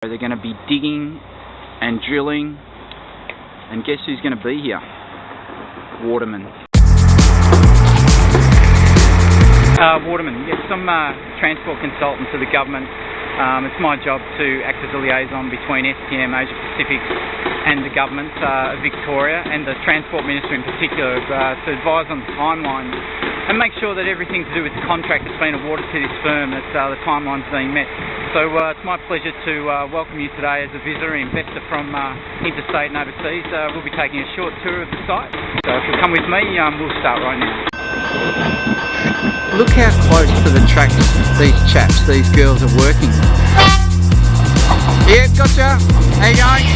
They're going to be digging and drilling, and guess who's going to be here? Waterman. Waterman, yes, I'm a transport consultant to the government. It's my job to act as a liaison between STM, Asia Pacific, and the government of Victoria, and the Transport Minister in particular, to advise on the timeline and make sure that everything to do with the contract that's been awarded to this firm, that the timeline's being met. So it's my pleasure to welcome you today as a visitor, investor from interstate and overseas. We'll be taking a short tour of the site. So if you'll come with me, we'll start right now. Look how close to the tracks these girls are working. Yeah, gotcha. How you going?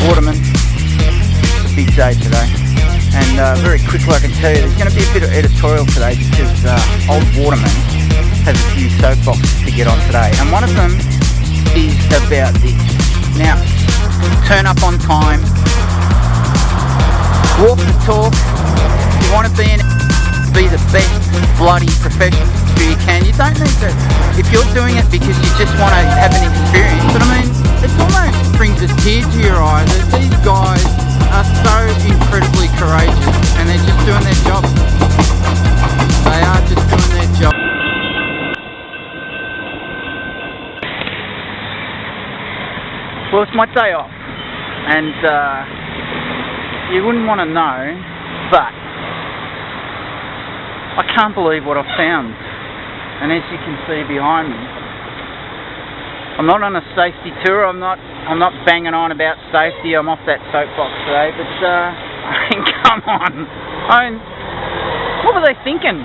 Waterman. It's a big day today. And very quickly I can tell you there's going to be a bit of editorial today because old Waterman has a few soapboxes to get on today. And one of them is about this. Now, turn up on time, walk the talk. If you want to be the best bloody professional you can, you don't need to. If you're doing it because you just want to have an experience, but I mean, it almost brings a tear to your eye that these guys are so incredibly courageous and they're just doing their job. They are just doing their job. Well, it's my day off, and you wouldn't want to know, but I can't believe what I've found. And as you can see behind me, I'm not on a safety tour. I'm not banging on about safety. I'm off that soapbox today. But I mean, come on. What were they thinking?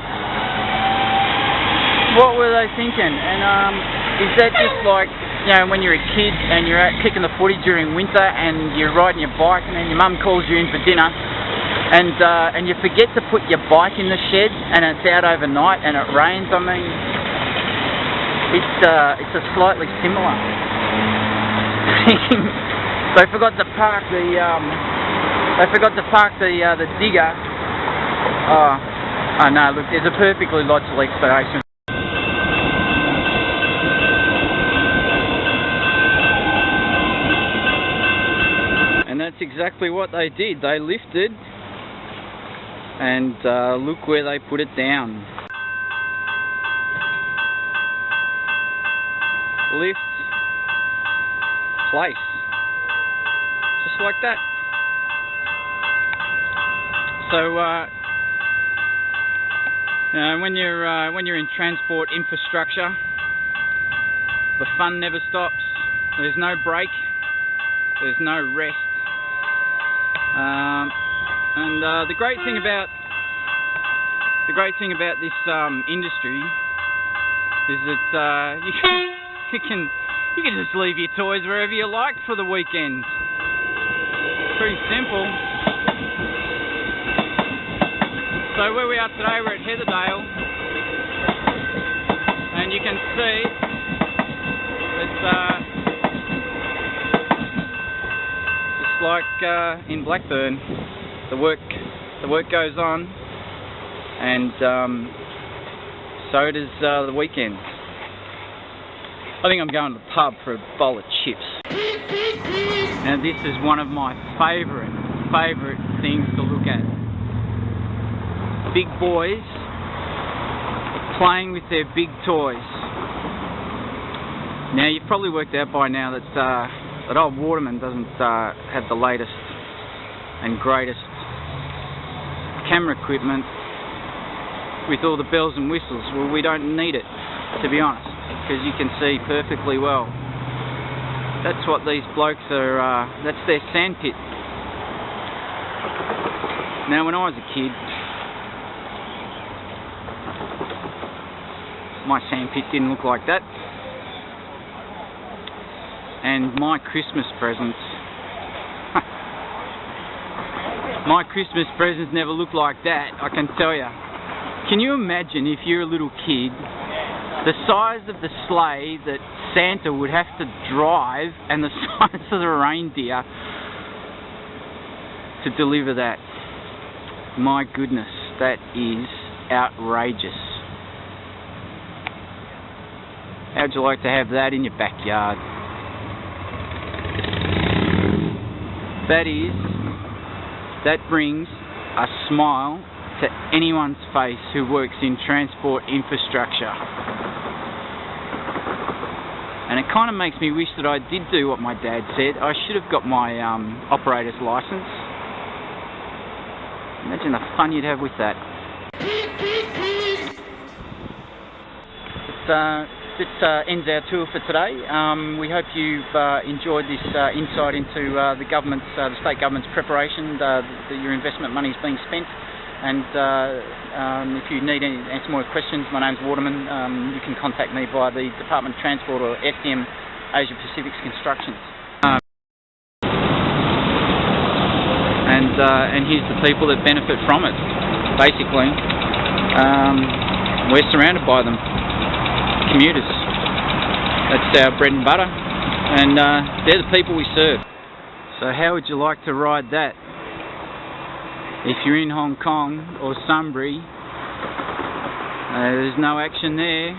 What were they thinking? And is that just like, you know, when you're a kid and you're out kicking the footy during winter and you're riding your bike and then your mum calls you in for dinner and you forget to put your bike in the shed and it's out overnight and it rains? I mean, it's a slightly similar. They forgot to park the digger. Oh no! Look, there's a perfectly logical explanation. That's exactly what they did. They lifted, and look where they put it down. Lift, place, just like that. So, you know, when you're in transport infrastructure, the fun never stops. There's no break. There's no rest. The great thing about this industry is that you can just leave your toys wherever you like for the weekend. Pretty simple. So where we are today, we're at Heatherdale, and you can see that like in Blackburn, the work goes on, and so does the weekends. I think I'm going to the pub for a bowl of chips. Now this is one of my favourite things to look at. Big boys playing with their big toys. Now you've probably worked out by now that old Waterman doesn't have the latest and greatest camera equipment with all the bells and whistles. Well, we don't need it, to be honest, because you can see perfectly well. That's what these blokes are, that's their sandpit. Now when I was a kid, my sandpit didn't look like that. And my Christmas presents never looked like that, I can tell you. Can you imagine if you're a little kid, the size of the sleigh that Santa would have to drive and the size of the reindeer to deliver that? My goodness, that is outrageous. How'd you like to have that in your backyard? That brings a smile to anyone's face who works in transport infrastructure. And it kind of makes me wish that I did do what my dad said. I should have got my operator's license. Imagine the fun you'd have with that. This ends our tour for today. We hope you've enjoyed this insight into the state government's preparation that your investment money is being spent. And if you need answer more questions, my name's Waterman. You can contact me via the Department of Transport or SEAN Asia Pacific's Constructions. And here's the people that benefit from it. Basically, we're surrounded by them. Commuters. That's our bread and butter, and they're the people we serve. So how would you like to ride that? If you're in Hong Kong or Sunbury, there's no action there.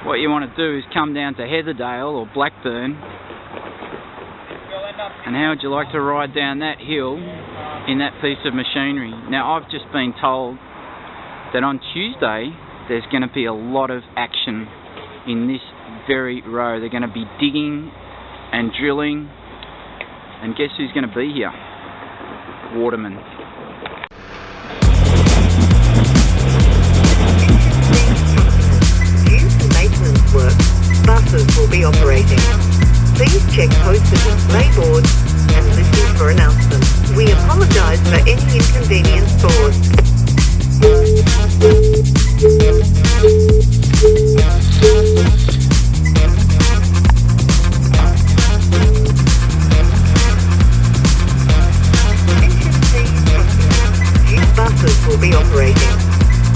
What you want to do is come down to Heatherdale or Blackburn, and how would you like to ride down that hill in that piece of machinery? Now, I've just been told that on Tuesday there's going to be a lot of action in this very row. They're going to be digging and drilling, and guess who's going to be here? Waterman. Due to maintenance work, buses will be operating. Please check posted display boards and listen for announcements. We apologise for any inconvenience caused. Buses will be operating.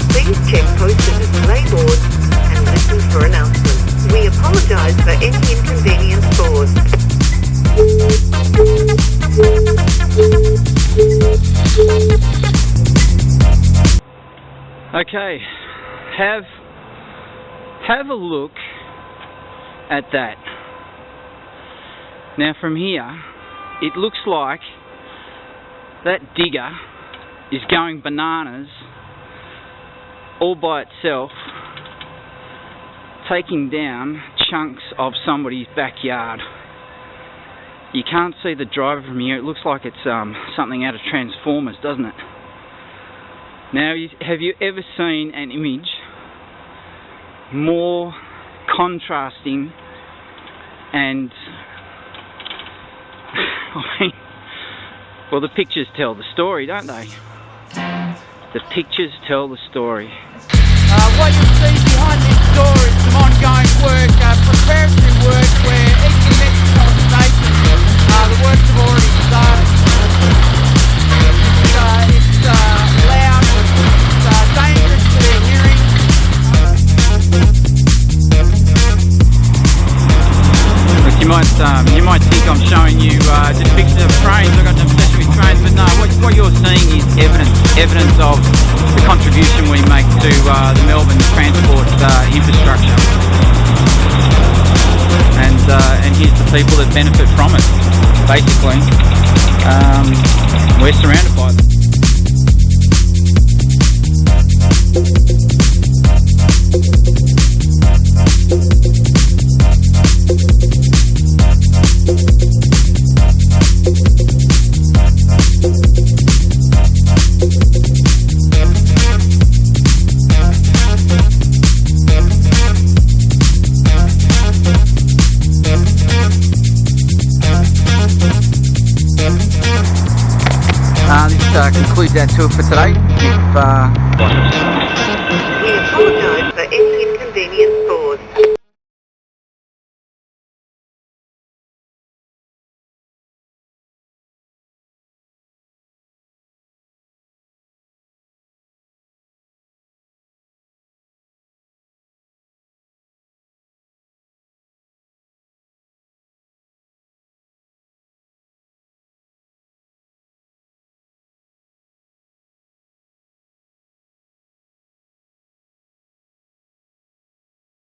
Please check posted display boards and listen for announcements. We apologise for any inconvenience caused. Okay, have a look at that. Now from here, it looks like that digger is going bananas all by itself, taking down chunks of somebody's backyard. You can't see the driver from here. It looks like it's something out of Transformers, doesn't it? Now, have you ever seen an image more contrasting and well, the pictures tell the story, don't they? The pictures tell the story. What you'll see behind this door is some ongoing work, preparatory work where each electrical station, the works have already started. It's loud, it's dangerous to their hearing. Look, you might think I'm showing you just pictures of trains. I've got an obsession with trains, but no, what you're seeing is evidence of the contribution we make to the Melbourne transport infrastructure. And here's the people that benefit from it. Basically, we're surrounded by them. This concludes our tour for today. We apologise for any inconvenience caused.